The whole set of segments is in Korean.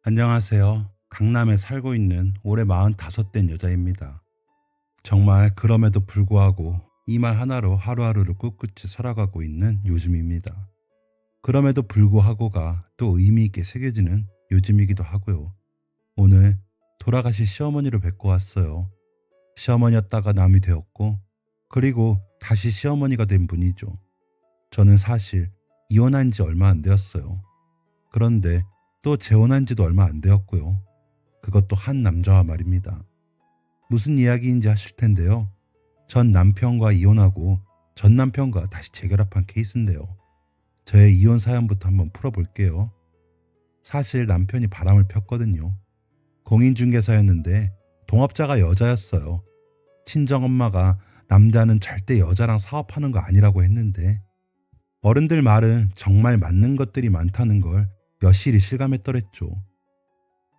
안녕하세요. 강남에 살고 있는 올해 45된 여자입니다. 정말 그럼에도 불구하고 이 말 하나로 하루하루를 꿋꿋이 살아가고 있는 요즘입니다. 그럼에도 불구하고가 또 의미 있게 새겨지는 요즘이기도 하고요. 오늘 돌아가신 시어머니를 뵙고 왔어요. 시어머니였다가 남이 되었고, 그리고 다시 시어머니가 된 분이죠. 저는 사실 이혼한 지 얼마 안 되었어요. 그런데 또 재혼한 지도 얼마 안 되었고요. 그것도 한 남자와 말입니다. 무슨 이야기인지 하실 텐데요. 전 남편과 이혼하고 전 남편과 다시 재결합한 케이스인데요. 저의 이혼 사연부터 한번 풀어볼게요. 사실 남편이 바람을 폈거든요. 공인중개사였는데 동업자가 여자였어요. 친정엄마가 남자는 절대 여자랑 사업하는 거 아니라고 했는데 어른들 말은 정말 맞는 것들이 많다는 걸 여실히 실감했더랬죠.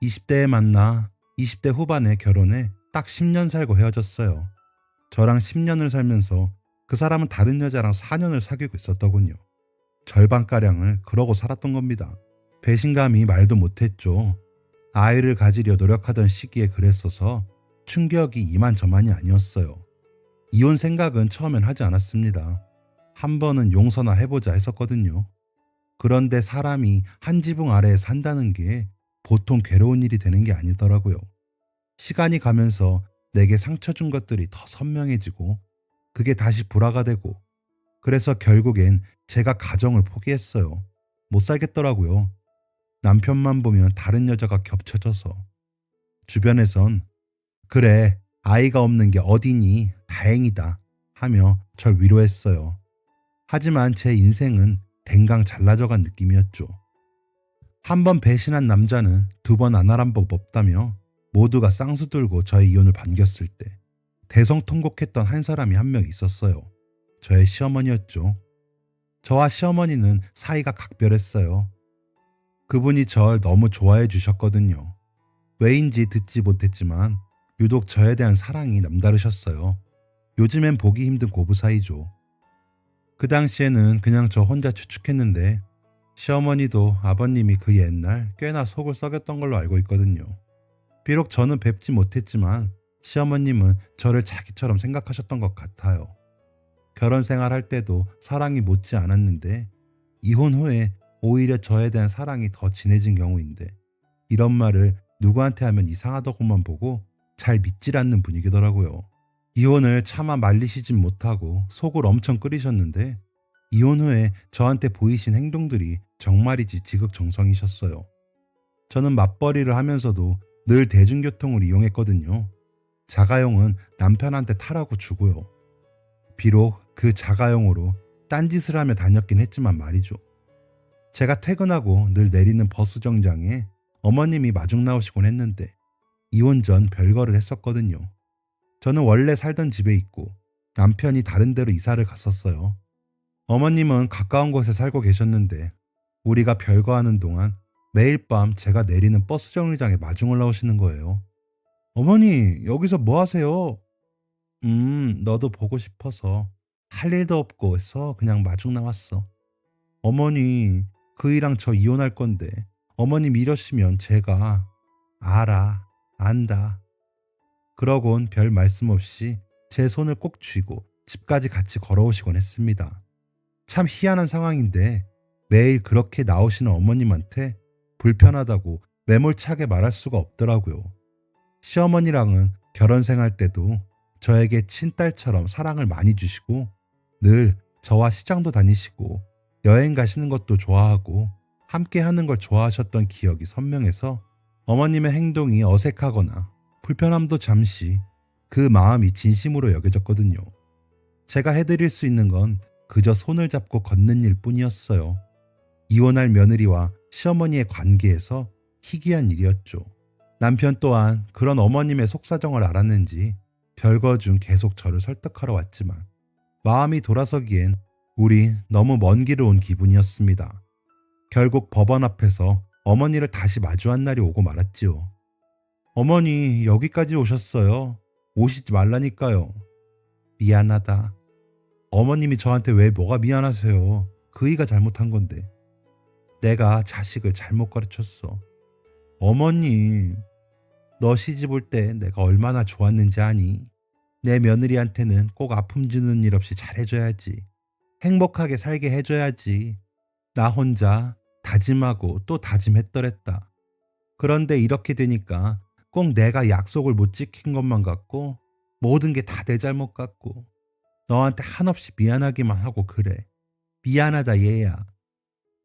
20대에 만나 20대 후반에 결혼해 딱 10년 살고 헤어졌어요. 저랑 10년을 살면서 그 사람은 다른 여자랑 4년을 사귀고 있었더군요. 절반가량을 그러고 살았던 겁니다. 배신감이 말도 못했죠. 아이를 가지려 노력하던 시기에 그랬어서 충격이 이만저만이 아니었어요. 이혼 생각은 처음엔 하지 않았습니다. 한 번은 용서나 해보자 했었거든요. 그런데 사람이 한 지붕 아래에 산다는 게 보통 괴로운 일이 되는 게 아니더라고요. 시간이 가면서 내게 상처 준 것들이 더 선명해지고 그게 다시 불화가 되고 그래서 결국엔 제가 가정을 포기했어요. 못 살겠더라고요. 남편만 보면 다른 여자가 겹쳐져서. 주변에선 그래 아이가 없는 게 어디니 다행이다 하며 절 위로했어요. 하지만 제 인생은 댕강 잘라져간 느낌이었죠. 한 번 배신한 남자는 두 번 안 하란 법 없다며 모두가 쌍수 들고 저의 이혼을 반겼을 때 대성통곡했던 한 사람이 한 명 있었어요. 저의 시어머니였죠. 저와 시어머니는 사이가 각별했어요. 그분이 절 너무 좋아해 주셨거든요. 왜인지 듣지 못했지만 유독 저에 대한 사랑이 남다르셨어요. 요즘엔 보기 힘든 고부 사이죠. 그 당시에는 그냥 저 혼자 추측했는데 시어머니도 아버님이 그 옛날 꽤나 속을 썩였던 걸로 알고 있거든요. 비록 저는 뵙지 못했지만 시어머님은 저를 자기처럼 생각하셨던 것 같아요. 결혼 생활할 때도 사랑이 못지 않았는데 이혼 후에 오히려 저에 대한 사랑이 더 진해진 경우인데 이런 말을 누구한테 하면 이상하다고만 보고 잘 믿질 않는 분위기더라고요. 이혼을 차마 말리시진 못하고 속을 엄청 끓이셨는데 이혼 후에 저한테 보이신 행동들이 정말이지 지극정성이셨어요. 저는 맞벌이를 하면서도 늘 대중교통을 이용했거든요. 자가용은 남편한테 타라고 주고요. 비록 그 자가용으로 딴짓을 하며 다녔긴 했지만 말이죠. 제가 퇴근하고 늘 내리는 버스 정장에 어머님이 마중 나오시곤 했는데 이혼 전 별거를 했었거든요. 저는 원래 살던 집에 있고 남편이 다른 데로 이사를 갔었어요. 어머님은 가까운 곳에 살고 계셨는데 우리가 별거하는 동안 매일 밤 제가 내리는 버스 정류장에 마중을 나오시는 거예요. 어머니, 여기서 뭐 하세요? 너도 보고 싶어서 할 일도 없고 해서 그냥 마중 나왔어. 어머니, 그 이랑 저 이혼할 건데 어머님 이러시면 제가 알아, 안다. 그러곤 별 말씀 없이 제 손을 꼭 쥐고 집까지 같이 걸어오시곤 했습니다. 참 희한한 상황인데 매일 그렇게 나오시는 어머님한테 불편하다고 매몰차게 말할 수가 없더라고요. 시어머니랑은 결혼 생활 때도 저에게 친딸처럼 사랑을 많이 주시고 늘 저와 시장도 다니시고 여행 가시는 것도 좋아하고 함께 하는 걸 좋아하셨던 기억이 선명해서 어머님의 행동이 어색하거나 불편함도 잠시 그 마음이 진심으로 여겨졌거든요. 제가 해드릴 수 있는 건 그저 손을 잡고 걷는 일 뿐이었어요. 이혼할 며느리와 시어머니의 관계에서 희귀한 일이었죠. 남편 또한 그런 어머님의 속사정을 알았는지 별거 중 계속 저를 설득하러 왔지만 마음이 돌아서기엔 우리 너무 먼 길을 온 기분이었습니다. 결국 법원 앞에서 어머니를 다시 마주한 날이 오고 말았지요. 어머니, 여기까지 오셨어요. 오시지 말라니까요. 미안하다. 어머님이 저한테 왜 뭐가 미안하세요? 그이가 잘못한 건데. 내가 자식을 잘못 가르쳤어. 어머님, 너 시집 올 때 내가 얼마나 좋았는지 아니? 내 며느리한테는 꼭 아픔 주는 일 없이 잘해줘야지. 행복하게 살게 해줘야지. 나 혼자 다짐하고 또 다짐했더랬다. 그런데 이렇게 되니까 꼭 내가 약속을 못 지킨 것만 같고 모든 게 다 내 잘못 같고 너한테 한없이 미안하기만 하고 그래. 미안하다 얘야.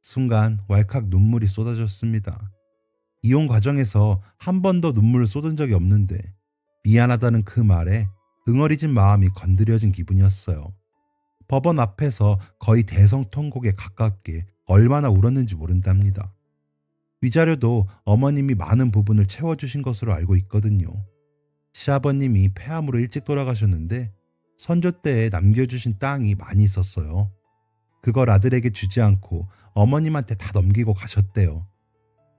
순간 왈칵 눈물이 쏟아졌습니다. 이혼 과정에서 한 번도 눈물을 쏟은 적이 없는데 미안하다는 그 말에 응어리진 마음이 건드려진 기분이었어요. 법원 앞에서 거의 대성통곡에 가깝게 얼마나 울었는지 모른답니다. 위자료도 어머님이 많은 부분을 채워주신 것으로 알고 있거든요. 시아버님이 폐암으로 일찍 돌아가셨는데 선조 때에 남겨주신 땅이 많이 있었어요. 그걸 아들에게 주지 않고 어머님한테 다 넘기고 가셨대요.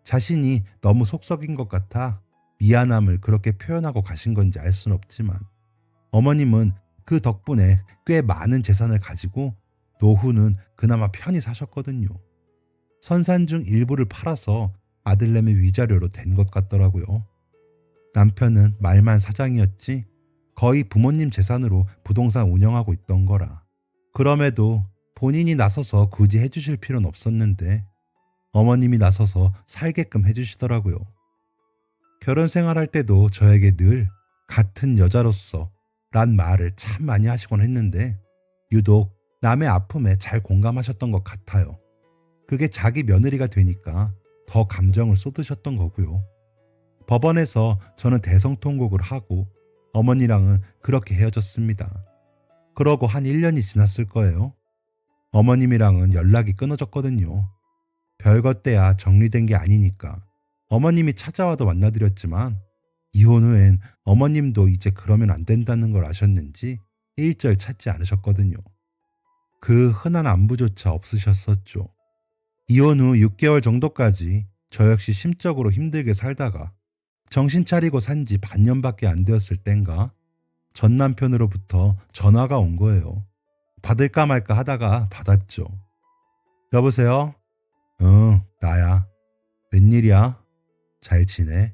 자신이 너무 속썩인 것 같아 미안함을 그렇게 표현하고 가신 건지 알 순 없지만 어머님은 그 덕분에 꽤 많은 재산을 가지고 노후는 그나마 편히 사셨거든요. 선산 중 일부를 팔아서 아들내미 위자료로 된 것 같더라고요. 남편은 말만 사장이었지 거의 부모님 재산으로 부동산 운영하고 있던 거라. 그럼에도 본인이 나서서 굳이 해주실 필요는 없었는데 어머님이 나서서 살게끔 해주시더라고요. 결혼 생활할 때도 저에게 늘 같은 여자로서 란 말을 참 많이 하시곤 했는데 유독 남의 아픔에 잘 공감하셨던 것 같아요. 그게 자기 며느리가 되니까 더 감정을 쏟으셨던 거고요. 법원에서 저는 대성통곡을 하고 어머니랑은 그렇게 헤어졌습니다. 그러고 한 1년이 지났을 거예요. 어머님이랑은 연락이 끊어졌거든요. 별것 때야 정리된 게 아니니까 어머님이 찾아와도 만나드렸지만 이혼 후엔 어머님도 이제 그러면 안 된다는 걸 아셨는지 일절 찾지 않으셨거든요. 그 흔한 안부조차 없으셨었죠. 이혼 후 6개월 정도까지 저 역시 심적으로 힘들게 살다가 정신 차리고 산지 반년밖에 안 되었을 땐가 전 남편으로부터 전화가 온 거예요. 받을까 말까 하다가 받았죠. 여보세요? 응, 나야. 웬일이야? 잘 지내?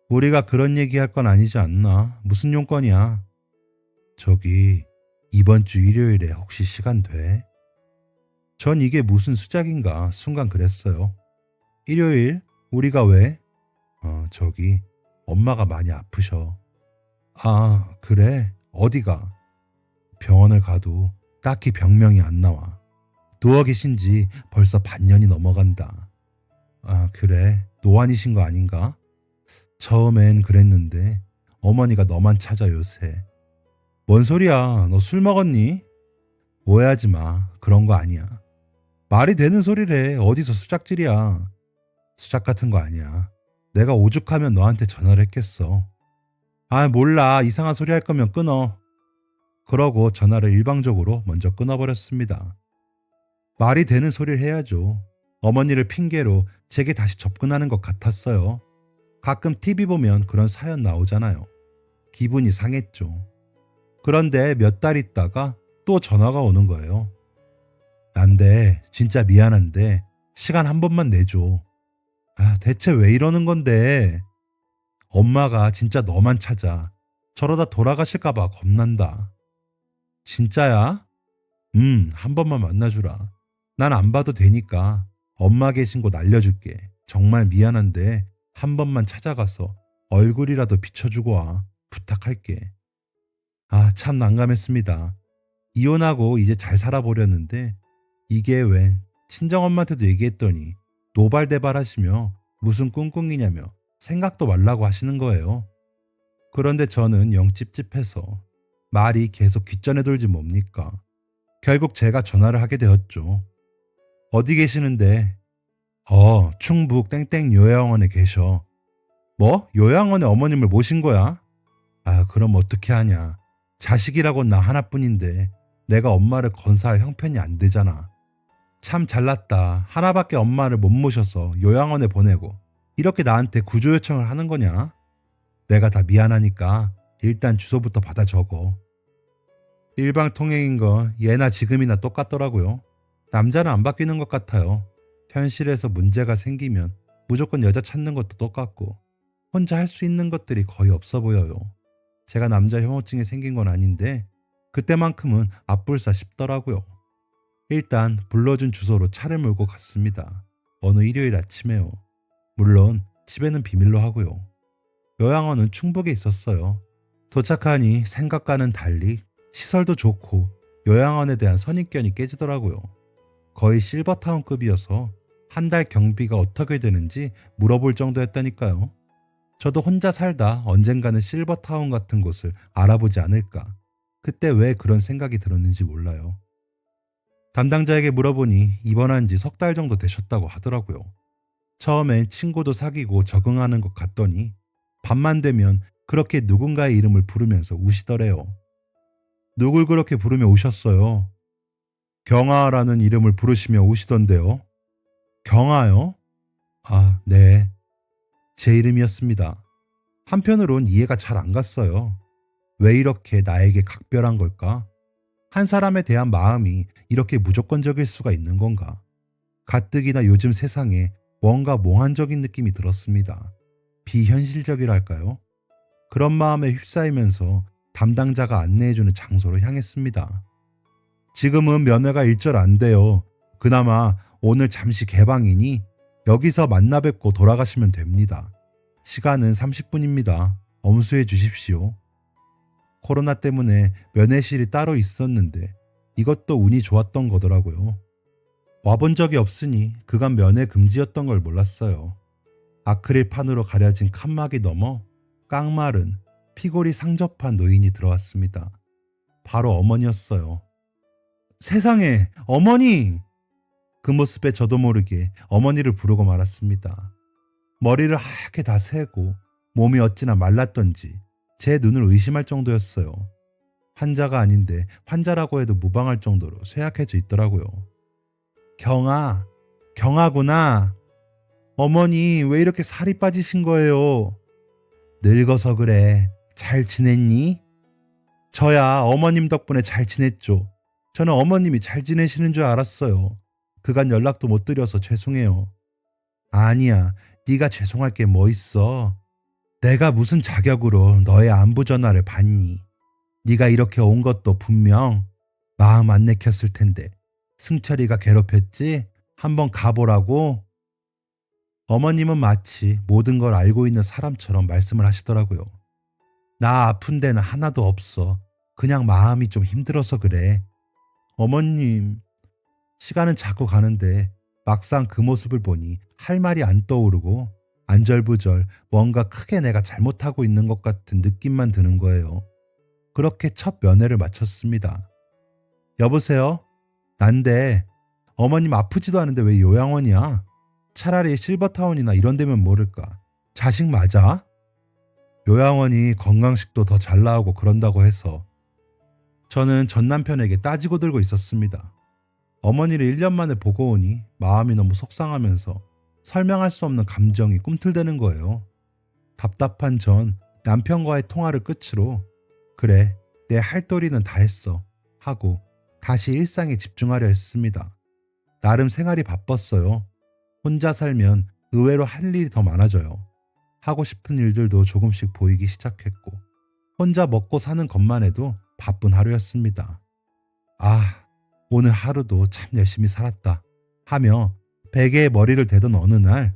우리가 그런 얘기할 건 아니지 않나? 무슨 용건이야? 저기 이번 주 일요일에 혹시 시간 돼? 전 이게 무슨 수작인가 순간 그랬어요. 일요일? 우리가 왜? 저기 엄마가 많이 아프셔. 아, 그래? 어디가? 병원을 가도 딱히 병명이 안 나와. 누워 계신 지 벌써 반년이 넘어간다. 아, 그래? 노안이신 거 아닌가? 처음엔 그랬는데 어머니가 너만 찾아 요새. 뭔 소리야? 너 술 먹었니? 오해하지 마. 그런 거 아니야. 말이 되는 소리래. 어디서 수작질이야. 수작 같은 거 아니야. 내가 오죽하면 너한테 전화를 했겠어. 아, 몰라. 이상한 소리 할 거면 끊어. 그러고 전화를 일방적으로 먼저 끊어버렸습니다. 말이 되는 소리를 해야죠. 어머니를 핑계로 제게 다시 접근하는 것 같았어요. 가끔 TV 보면 그런 사연 나오잖아요. 기분이 상했죠. 그런데 몇 달 있다가 또 전화가 오는 거예요. 난데 진짜 미안한데 시간 한 번만 내줘. 아, 대체 왜 이러는 건데? 엄마가 진짜 너만 찾아. 저러다 돌아가실까 봐 겁난다. 진짜야? 한 번만 만나주라. 난 안 봐도 되니까 엄마 계신 곳 알려줄게. 정말 미안한데 한 번만 찾아가서 얼굴이라도 비춰주고 와. 부탁할게. 아, 참 난감했습니다. 이혼하고 이제 잘 살아보려는데 이게 웬 친정엄마한테도 얘기했더니 노발대발하시며 무슨 꿍꿍이냐며 생각도 말라고 하시는 거예요. 그런데 저는 영 찝찝해서 말이 계속 귓전에 돌지 뭡니까. 결국 제가 전화를 하게 되었죠. 어디 계시는데? 충북 땡땡 요양원에 계셔. 뭐? 요양원에 어머님을 모신 거야? 아, 그럼 어떻게 하냐. 자식이라곤 나 하나뿐인데 내가 엄마를 건사할 형편이 안 되잖아. 참 잘났다. 하나밖에 엄마를 못 모셔서 요양원에 보내고 이렇게 나한테 구조 요청을 하는 거냐? 내가 다 미안하니까 일단 주소부터 받아 적어. 일방통행인 건 예나 지금이나 똑같더라고요. 남자는 안 바뀌는 것 같아요. 현실에서 문제가 생기면 무조건 여자 찾는 것도 똑같고 혼자 할 수 있는 것들이 거의 없어 보여요. 제가 남자 혐오증이 생긴 건 아닌데 그때만큼은 압불싸 싶더라고요. 일단 불러준 주소로 차를 몰고 갔습니다. 어느 일요일 아침에요. 물론 집에는 비밀로 하고요. 요양원은 충북에 있었어요. 도착하니 생각과는 달리 시설도 좋고 요양원에 대한 선입견이 깨지더라고요. 거의 실버타운급이어서 한 달 경비가 어떻게 되는지 물어볼 정도였다니까요. 저도 혼자 살다 언젠가는 실버타운 같은 곳을 알아보지 않을까. 그때 왜 그런 생각이 들었는지 몰라요. 담당자에게 물어보니 입원한 지 석 달 정도 되셨다고 하더라고요. 처음엔 친구도 사귀고 적응하는 것 같더니 밤만 되면 그렇게 누군가의 이름을 부르면서 우시더래요. 누굴 그렇게 부르며 우셨어요? 경아라는 이름을 부르시며 우시던데요. 경아요? 아, 네. 제 이름이었습니다. 한편으론 이해가 잘 안 갔어요. 왜 이렇게 나에게 각별한 걸까? 한 사람에 대한 마음이 이렇게 무조건적일 수가 있는 건가? 가뜩이나 요즘 세상에 뭔가 몽환적인 느낌이 들었습니다. 비현실적이랄까요? 그런 마음에 휩싸이면서 담당자가 안내해주는 장소로 향했습니다. 지금은 면회가 일절 안 돼요. 그나마 오늘 잠시 개방이니 여기서 만나 뵙고 돌아가시면 됩니다. 시간은 30분입니다. 엄수해 주십시오. 코로나 때문에 면회실이 따로 있었는데 이것도 운이 좋았던 거더라고요. 와본 적이 없으니 그간 면회 금지였던 걸 몰랐어요. 아크릴판으로 가려진 칸막이 너머 깡마른 피골이 상접한 노인이 들어왔습니다. 바로 어머니였어요. 세상에, 어머니! 그 모습에 저도 모르게 어머니를 부르고 말았습니다. 머리를 하얗게 다 세고 몸이 어찌나 말랐던지 제 눈을 의심할 정도였어요. 환자가 아닌데 환자라고 해도 무방할 정도로 쇠약해져 있더라고요. 경아, 경아구나. 어머니 왜 이렇게 살이 빠지신 거예요? 늙어서 그래. 잘 지냈니? 저야 어머님 덕분에 잘 지냈죠. 저는 어머님이 잘 지내시는 줄 알았어요. 그간 연락도 못 드려서 죄송해요. 아니야, 네가 죄송할 게 뭐 있어. 내가 무슨 자격으로 너의 안부 전화를 받니? 네가 이렇게 온 것도 분명 마음 안 내켰을 텐데 승철이가 괴롭혔지? 한번 가보라고? 어머님은 마치 모든 걸 알고 있는 사람처럼 말씀을 하시더라고요. 나 아픈 데는 하나도 없어. 그냥 마음이 좀 힘들어서 그래. 어머님, 시간은 자꾸 가는데 막상 그 모습을 보니 할 말이 안 떠오르고 안절부절 뭔가 크게 내가 잘못하고 있는 것 같은 느낌만 드는 거예요. 그렇게 첫 면회를 마쳤습니다. 여보세요? 난데 어머님 아프지도 않은데 왜 요양원이야? 차라리 실버타운이나 이런 데면 모를까. 자식 맞아? 요양원이 건강식도 더 잘 나오고 그런다고 해서 저는 전 남편에게 따지고 들고 있었습니다. 어머니를 1년 만에 보고 오니 마음이 너무 속상하면서 설명할 수 없는 감정이 꿈틀대는 거예요. 답답한 전 남편과의 통화를 끝으로 그래, 내 할 도리는 다 했어 하고 다시 일상에 집중하려 했습니다. 나름 생활이 바빴어요. 혼자 살면 의외로 할 일이 더 많아져요. 하고 싶은 일들도 조금씩 보이기 시작했고 혼자 먹고 사는 것만 해도 바쁜 하루였습니다. 아, 오늘 하루도 참 열심히 살았다 하며 베개에 머리를 대던 어느 날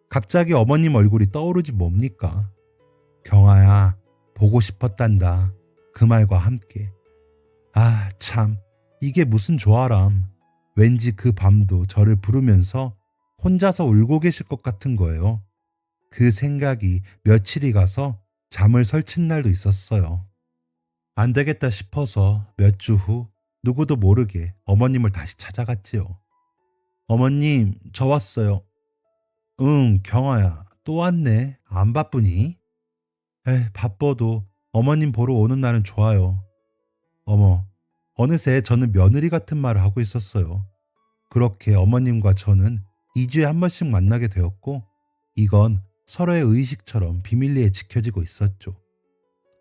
갑자기 어머님 얼굴이 떠오르지 뭡니까? 경아야, 보고 싶었단다. 그 말과 함께 아, 참 이게 무슨 조아람. 왠지 그 밤도 저를 부르면서 혼자서 울고 계실 것 같은 거예요. 그 생각이 며칠이 가서 잠을 설친 날도 있었어요. 안 되겠다 싶어서 몇 주 후 누구도 모르게 어머님을 다시 찾아갔지요. 어머님, 저 왔어요. 응, 경아야, 또 왔네. 안 바쁘니? 바빠도 어머님 보러 오는 날은 좋아요. 어머, 어느새 저는 며느리 같은 말을 하고 있었어요. 그렇게 어머님과 저는 2주에 한 번씩 만나게 되었고 이건 서로의 의식처럼 비밀리에 지켜지고 있었죠.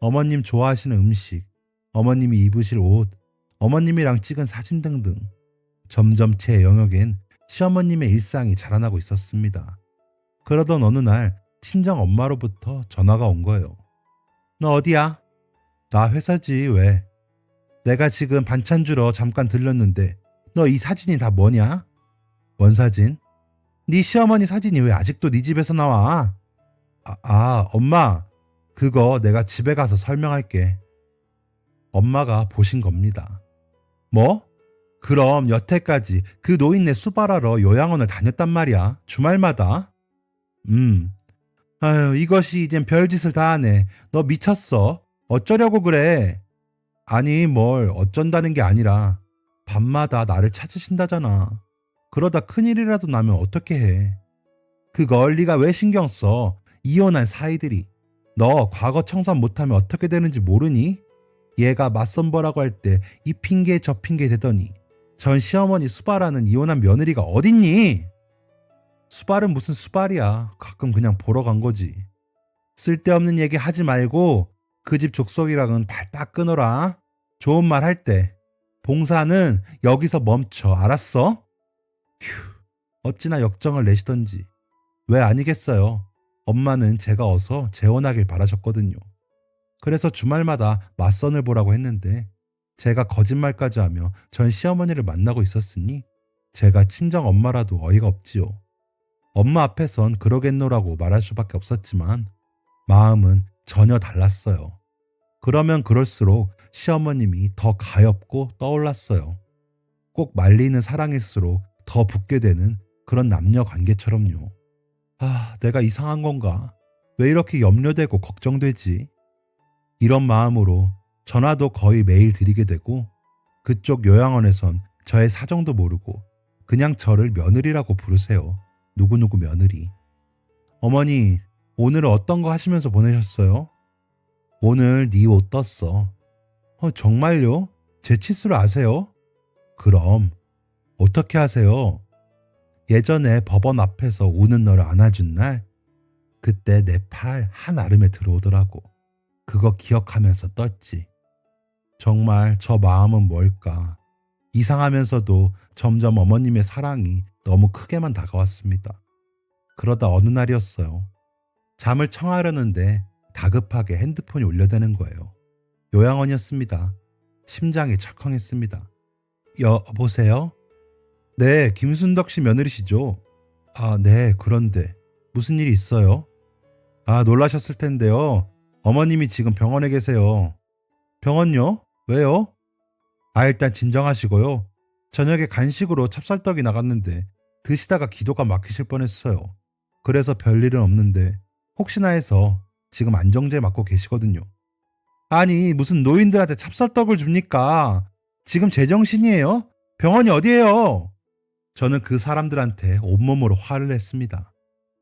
어머님 좋아하시는 음식, 어머님이 입으실 옷, 어머님이랑 찍은 사진 등등 점점 제 영역엔 시어머님의 일상이 자라나고 있었습니다. 그러던 어느 날 친정 엄마로부터 전화가 온 거예요. 너 어디야? 나 회사지 왜? 내가 지금 반찬 주러 잠깐 들렸는데 너 이 사진이 다 뭐냐? 뭔 사진? 네 시어머니 사진이 왜 아직도 네 집에서 나와? 엄마. 그거 내가 집에 가서 설명할게. 엄마가 보신 겁니다. 뭐? 그럼 여태까지 그 노인네 수발하러 요양원을 다녔단 말이야. 주말마다? 음. 아유, 이것이 이젠 별짓을 다 하네. 너 미쳤어? 어쩌려고 그래? 아니, 뭘 어쩐다는 게 아니라 밤마다 나를 찾으신다잖아. 그러다 큰일이라도 나면 어떻게 해? 그걸 네가 왜 신경 써? 이혼한 사이들이. 너 과거 청산 못하면 어떻게 되는지 모르니? 얘가 맞선보라고 할 때 이 핑계 저 핑계 대더니 전 시어머니 수발하는 이혼한 며느리가 어딨니? 수발은 무슨 수발이야. 가끔 그냥 보러 간 거지. 쓸데없는 얘기 하지 말고 그 집 족속이랑은 발딱 끊어라. 좋은 말 할 때. 봉사는 여기서 멈춰. 알았어? 휴, 어찌나 역정을 내시던지. 왜 아니겠어요. 엄마는 제가 어서 재혼하길 바라셨거든요. 그래서 주말마다 맞선을 보라고 했는데 제가 거짓말까지 하며 전 시어머니를 만나고 있었으니 제가 친정 엄마라도 어이가 없지요. 엄마 앞에선 그러겠노라고 말할 수밖에 없었지만 마음은 전혀 달랐어요. 그러면 그럴수록 시어머님이 더 가엾고 떠올랐어요. 꼭 말리는 사랑일수록 더 붙게 되는 그런 남녀 관계처럼요. 내가 이상한 건가? 왜 이렇게 염려되고 걱정되지? 이런 마음으로 전화도 거의 매일 드리게 되고 그쪽 요양원에선 저의 사정도 모르고 그냥 저를 며느리라고 부르세요. 누구누구 며느리. 어머니, 오늘은 어떤 거 하시면서 보내셨어요? 오늘 네 옷 떴어. 정말요? 제 치수를 아세요? 그럼. 어떻게 하세요? 예전에 법원 앞에서 우는 너를 안아준 날 그때 내 팔 한아름에 들어오더라고. 그거 기억하면서 떴지. 정말 저 마음은 뭘까? 이상하면서도 점점 어머님의 사랑이 너무 크게만 다가왔습니다. 그러다 어느 날이었어요. 잠을 청하려는데 다급하게 핸드폰이 울려대는 거예요. 요양원이었습니다. 심장이 철컹했습니다. 여보세요? 네, 김순덕 씨 며느리시죠? 네, 그런데 무슨 일이 있어요? 놀라셨을 텐데요. 어머님이 지금 병원에 계세요. 병원요? 왜요? 일단 진정하시고요. 저녁에 간식으로 찹쌀떡이 나갔는데 드시다가 기도가 막히실 뻔했어요. 그래서 별일은 없는데 혹시나 해서 지금 안정제 맞고 계시거든요. 아니, 무슨 노인들한테 찹쌀떡을 줍니까? 지금 제정신이에요? 병원이 어디예요? 저는 그 사람들한테 온몸으로 화를 냈습니다.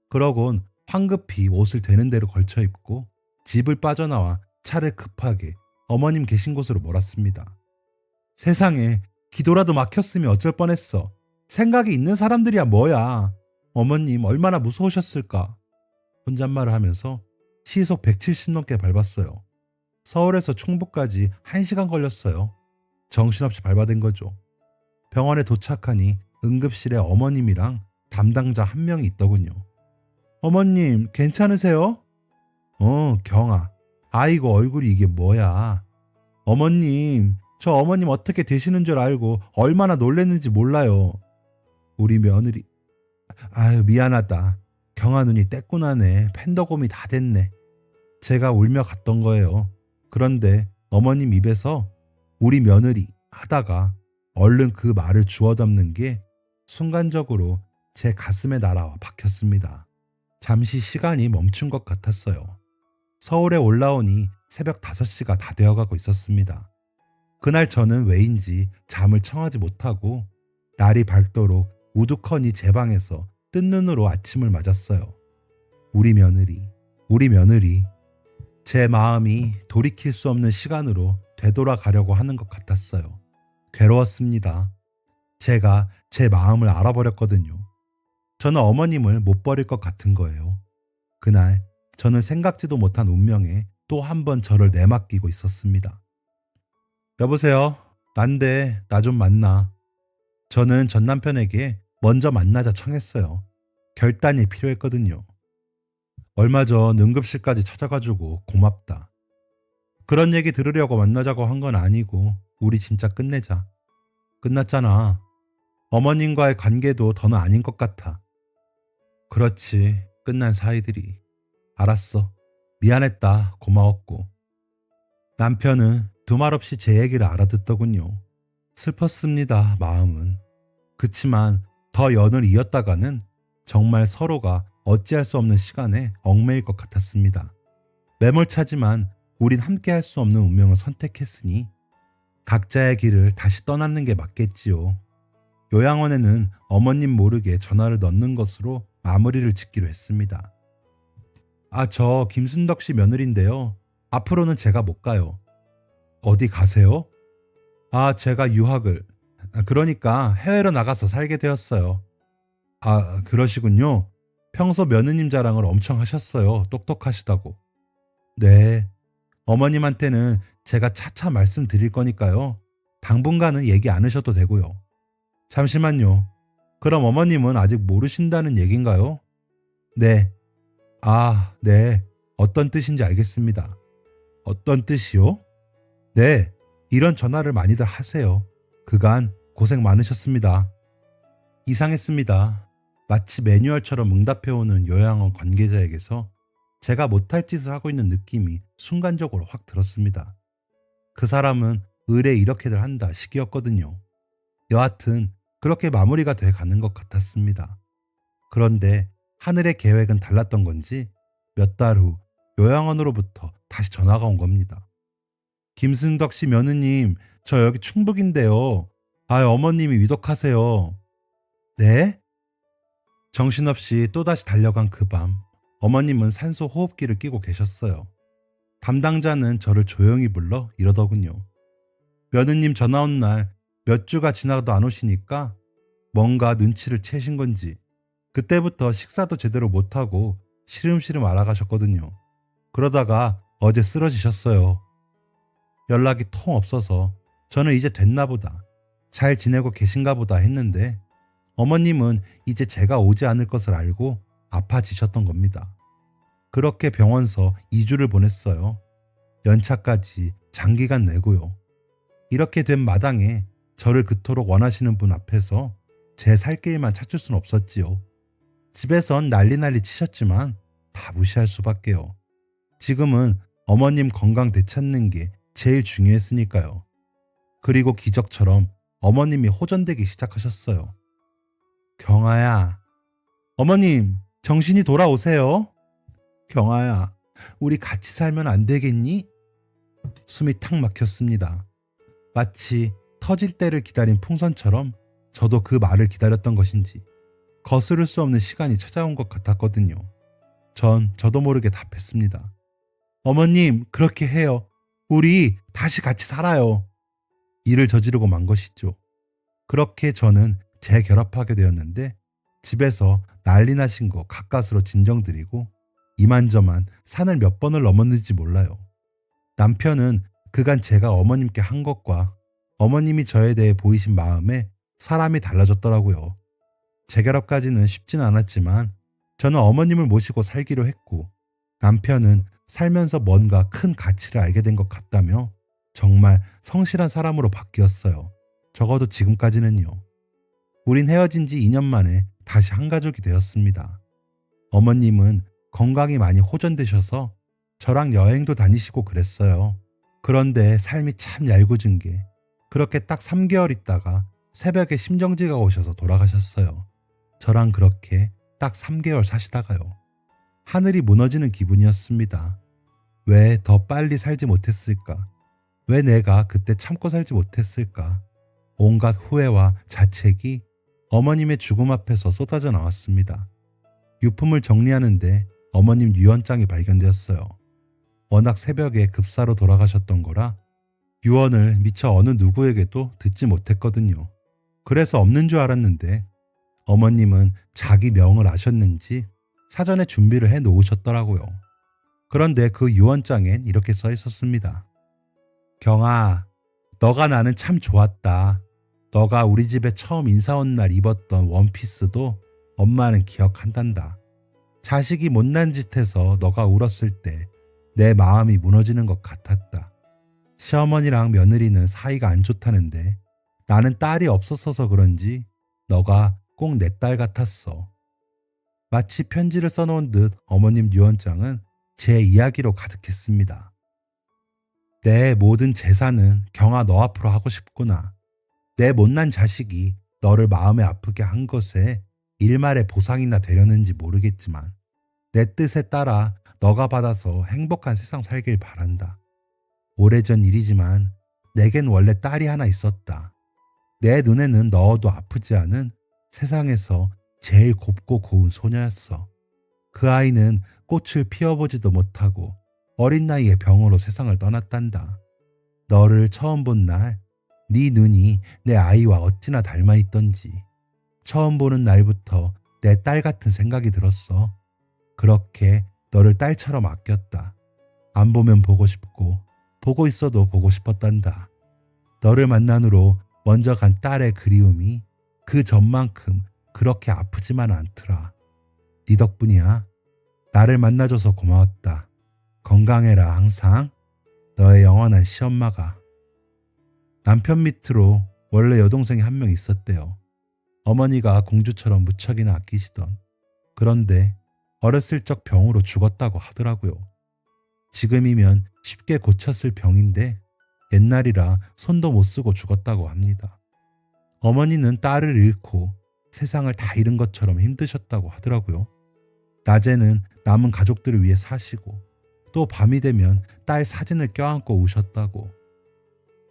그러곤 황급히 옷을 되는 대로 걸쳐 입고 집을 빠져나와 차를 급하게 어머님 계신 곳으로 몰았습니다. 세상에, 기도라도 막혔으면 어쩔 뻔했어. 생각이 있는 사람들이야 뭐야. 어머님 얼마나 무서우셨을까. 혼잣말을 하면서 시속 170 넘게 밟았어요. 서울에서 충북까지 1시간 걸렸어요. 정신없이 밟아댄 거죠. 병원에 도착하니 응급실에 어머님이랑 담당자 한 명이 있더군요. 어머님 괜찮으세요? 경아. 아이고 얼굴이 이게 뭐야. 어머님, 저 어머님 어떻게 되시는 줄 알고 얼마나 놀랬는지 몰라요. 우리 며느리. 미안하다. 경아 눈이 떼꾸나네. 팬더곰이 다 됐네. 제가 울며 갔던 거예요. 그런데 어머님 입에서 우리 며느리 하다가 얼른 그 말을 주워 담는 게 순간적으로 제 가슴에 날아와 박혔습니다. 잠시 시간이 멈춘 것 같았어요. 서울에 올라오니 새벽 5시가 다 되어가고 있었습니다. 그날 저는 왜인지 잠을 청하지 못하고 날이 밝도록 우두커니 제 방에서 뜬 눈으로 아침을 맞았어요. 우리 며느리, 우리 며느리. 제 마음이 돌이킬 수 없는 시간으로 되돌아가려고 하는 것 같았어요. 괴로웠습니다. 제가 제 마음을 알아버렸거든요. 저는 어머님을 못 버릴 것 같은 거예요. 그날 저는 생각지도 못한 운명에 또 한 번 저를 내맡기고 있었습니다. 여보세요? 난데 나 좀 만나. 저는 전 남편에게 먼저 만나자 청했어요. 결단이 필요했거든요. 얼마 전 응급실까지 찾아가지고 고맙다. 그런 얘기 들으려고 만나자고 한 건 아니고 우리 진짜 끝내자. 끝났잖아. 어머님과의 관계도 더는 아닌 것 같아. 그렇지. 끝난 사이들이. 알았어. 미안했다. 고마웠고. 남편은 두말 없이 제 얘기를 알아듣더군요. 슬펐습니다. 마음은. 그치만 더 연을 이었다가는 정말 서로가 어찌할 수 없는 시간에 얽매일 것 같았습니다. 매몰차지만 우린 함께 할 수 없는 운명을 선택했으니 각자의 길을 다시 떠나는 게 맞겠지요. 요양원에는 어머님 모르게 전화를 넣는 것으로 마무리를 짓기로 했습니다. 저 김순덕 씨 며느리인데요. 앞으로는 제가 못 가요. 어디 가세요? 제가 유학을, 그러니까 해외로 나가서 살게 되었어요. 그러시군요. 평소 며느님 자랑을 엄청 하셨어요. 똑똑하시다고. 네. 어머님한테는 제가 차차 말씀드릴 거니까요. 당분간은 얘기 안 하셔도 되고요. 잠시만요. 그럼 어머님은 아직 모르신다는 얘긴가요? 네. 네. 어떤 뜻인지 알겠습니다. 어떤 뜻이요? 네. 이런 전화를 많이들 하세요. 그간 고생 많으셨습니다. 이상했습니다. 마치 매뉴얼처럼 응답해오는 요양원 관계자에게서 제가 못할 짓을 하고 있는 느낌이 순간적으로 확 들었습니다. 그 사람은 의뢰 이렇게들 한다 시기였거든요. 여하튼 그렇게 마무리가 돼 가는 것 같았습니다. 그런데 하늘의 계획은 달랐던 건지 몇 달 후 요양원으로부터 다시 전화가 온 겁니다. 김승덕 씨 며느님, 저 여기 충북인데요. 어머님이 위독하세요. 네? 정신없이 또다시 달려간 그 밤, 어머님은 산소 호흡기를 끼고 계셨어요. 담당자는 저를 조용히 불러 이러더군요. 며느님 전화 온 날 몇 주가 지나도 안 오시니까 뭔가 눈치를 채신 건지 그때부터 식사도 제대로 못하고 시름시름 알아가셨거든요. 그러다가 어제 쓰러지셨어요. 연락이 통 없어서 저는 이제 됐나 보다, 잘 지내고 계신가 보다 했는데 어머님은 이제 제가 오지 않을 것을 알고 아파지셨던 겁니다. 그렇게 병원서 2주를 보냈어요. 연차까지 장기간 내고요. 이렇게 된 마당에 저를 그토록 원하시는 분 앞에서 제 살 길만 찾을 순 없었지요. 집에선 난리 치셨지만 다 무시할 수밖에요. 지금은 어머님 건강 되찾는 게 제일 중요했으니까요. 그리고 기적처럼 어머님이 호전되기 시작하셨어요. 경아야, 어머님 정신이 돌아오세요. 경아야, 우리 같이 살면 안 되겠니? 숨이 탁 막혔습니다. 마치 터질 때를 기다린 풍선처럼 저도 그 말을 기다렸던 것인지 거스를 수 없는 시간이 찾아온 것 같았거든요. 전 저도 모르게 답했습니다. 어머님, 그렇게 해요. 우리 다시 같이 살아요. 일을 저지르고 만 것이죠. 그렇게 저는 재결합하게 되었는데 집에서 난리 나신 거 가까스로 진정드리고 이만저만 산을 몇 번을 넘었는지 몰라요. 남편은 그간 제가 어머님께 한 것과 어머님이 저에 대해 보이신 마음에 사람이 달라졌더라고요. 재결합까지는 쉽진 않았지만 저는 어머님을 모시고 살기로 했고 남편은 살면서 뭔가 큰 가치를 알게 된 것 같다며 정말 성실한 사람으로 바뀌었어요. 적어도 지금까지는요. 우린 헤어진 지 2년 만에 다시 한 가족이 되었습니다. 어머님은 건강이 많이 호전되셔서 저랑 여행도 다니시고 그랬어요. 그런데 삶이 참 얄궂은 게 그렇게 딱 3개월 있다가 새벽에 심정지가 오셔서 돌아가셨어요. 저랑 그렇게 딱 3개월 사시다가요. 하늘이 무너지는 기분이었습니다. 왜 더 빨리 살지 못했을까? 왜 내가 그때 참고 살지 못했을까? 온갖 후회와 자책이 어머님의 죽음 앞에서 쏟아져 나왔습니다. 유품을 정리하는데 어머님 유언장이 발견되었어요. 워낙 새벽에 급사로 돌아가셨던 거라 유언을 미처 어느 누구에게도 듣지 못했거든요. 그래서 없는 줄 알았는데 어머님은 자기 명을 아셨는지 사전에 준비를 해 놓으셨더라고요. 그런데 그 유언장엔 이렇게 써 있었습니다. 경아, 너가 나는 참 좋았다. 너가 우리 집에 처음 인사 온 날 입었던 원피스도 엄마는 기억한단다. 자식이 못난 짓해서 너가 울었을 때 내 마음이 무너지는 것 같았다. 시어머니랑 며느리는 사이가 안 좋다는데 나는 딸이 없었어서 그런지 너가 꼭 내 딸 같았어. 마치 편지를 써놓은 듯 어머님 유언장은 제 이야기로 가득했습니다. 내 모든 재산은 경아 너 앞으로 하고 싶구나. 내 못난 자식이 너를 마음에 아프게 한 것에 일말의 보상이나 되려는지 모르겠지만 내 뜻에 따라 너가 받아서 행복한 세상 살길 바란다. 오래전 일이지만 내겐 원래 딸이 하나 있었다. 내 눈에는 넣어도 아프지 않은 세상에서 제일 곱고 고운 소녀였어. 그 아이는 꽃을 피워보지도 못하고 어린 나이에 병으로 세상을 떠났단다. 너를 처음 본 날 네 눈이 내 아이와 어찌나 닮아 있던지 처음 보는 날부터 내 딸 같은 생각이 들었어. 그렇게 너를 딸처럼 아꼈다. 안 보면 보고 싶고 보고 있어도 보고 싶었단다. 너를 만난 후로 먼저 간 딸의 그리움이 그 전만큼 그렇게 아프지만 않더라. 네 덕분이야. 나를 만나줘서 고마웠다. 건강해라 항상. 너의 영원한 시엄마가. 남편 밑으로 원래 여동생이 한 명 있었대요. 어머니가 공주처럼 무척이나 아끼시던. 그런데 어렸을 적 병으로 죽었다고 하더라고요. 지금이면 쉽게 고쳤을 병인데 옛날이라 손도 못 쓰고 죽었다고 합니다. 어머니는 딸을 잃고 세상을 다 잃은 것처럼 힘드셨다고 하더라고요. 낮에는 남은 가족들을 위해 사시고 또 밤이 되면 딸 사진을 껴안고 우셨다고.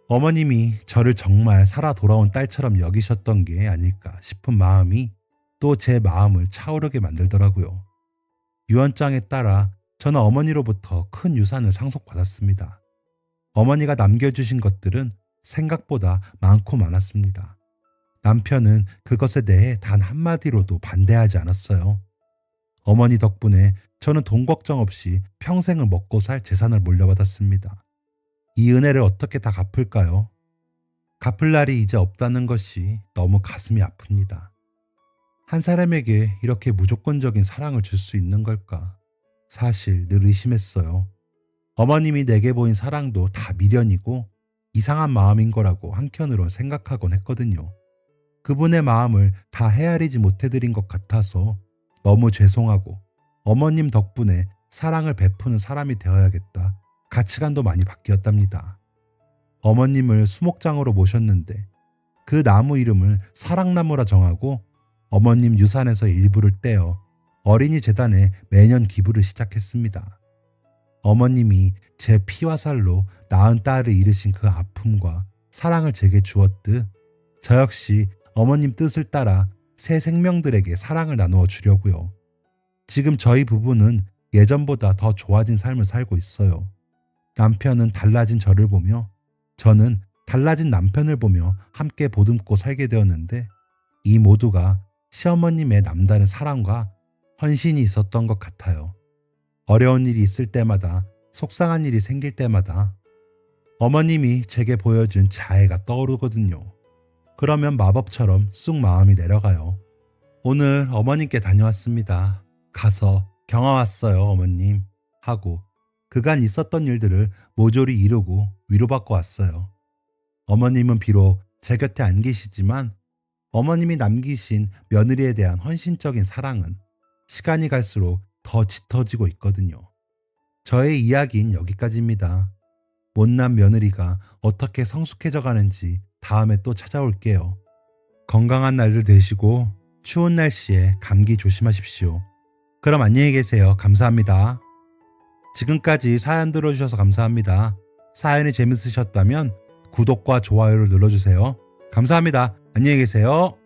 어머님이 저를 정말 살아 돌아온 딸처럼 여기셨던 게 아닐까 싶은 마음이 또 제 마음을 차오르게 만들더라고요. 유언장에 따라 저는 어머니로부터 큰 유산을 상속받았습니다. 어머니가 남겨주신 것들은 생각보다 많고 많았습니다. 남편은 그것에 대해 단 한마디로도 반대하지 않았어요. 어머니 덕분에 저는 돈 걱정 없이 평생을 먹고 살 재산을 물려받았습니다. 이 은혜를 어떻게 다 갚을까요? 갚을 날이 이제 없다는 것이 너무 가슴이 아픕니다. 한 사람에게 이렇게 무조건적인 사랑을 줄 수 있는 걸까? 사실 늘 의심했어요. 어머님이 내게 보인 사랑도 다 미련이고 이상한 마음인 거라고 한켠으론 생각하곤 했거든요. 그분의 마음을 다 헤아리지 못해드린 것 같아서 너무 죄송하고 어머님 덕분에 사랑을 베푸는 사람이 되어야겠다. 가치관도 많이 바뀌었답니다. 어머님을 수목장으로 모셨는데 그 나무 이름을 사랑나무라 정하고 어머님 유산에서 일부를 떼어 어린이 재단에 매년 기부를 시작했습니다. 어머님이 제 피와 살로 낳은 딸을 잃으신 그 아픔과 사랑을 제게 주었듯 저 역시 어머님 뜻을 따라 새 생명들에게 사랑을 나누어 주려고요. 지금 저희 부부는 예전보다 더 좋아진 삶을 살고 있어요. 남편은 달라진 저를 보며 저는 달라진 남편을 보며 함께 보듬고 살게 되었는데 이 모두가 시어머님의 남다른 사랑과 헌신이 있었던 것 같아요. 어려운 일이 있을 때마다 속상한 일이 생길 때마다 어머님이 제게 보여준 자애가 떠오르거든요. 그러면 마법처럼 쑥 마음이 내려가요. 오늘 어머님께 다녀왔습니다. 가서 경아 왔어요 어머님 하고 그간 있었던 일들을 모조리 이루고 위로받고 왔어요. 어머님은 비록 제 곁에 안 계시지만 어머님이 남기신 며느리에 대한 헌신적인 사랑은 시간이 갈수록 더 짙어지고 있거든요. 저의 이야기는 여기까지입니다. 못난 며느리가 어떻게 성숙해져 가는지 다음에 또 찾아올게요. 건강한 날들 되시고 추운 날씨에 감기 조심하십시오. 그럼 안녕히 계세요. 감사합니다. 지금까지 사연 들어주셔서 감사합니다. 사연이 재밌으셨다면 구독과 좋아요를 눌러주세요. 감사합니다. 안녕히 계세요.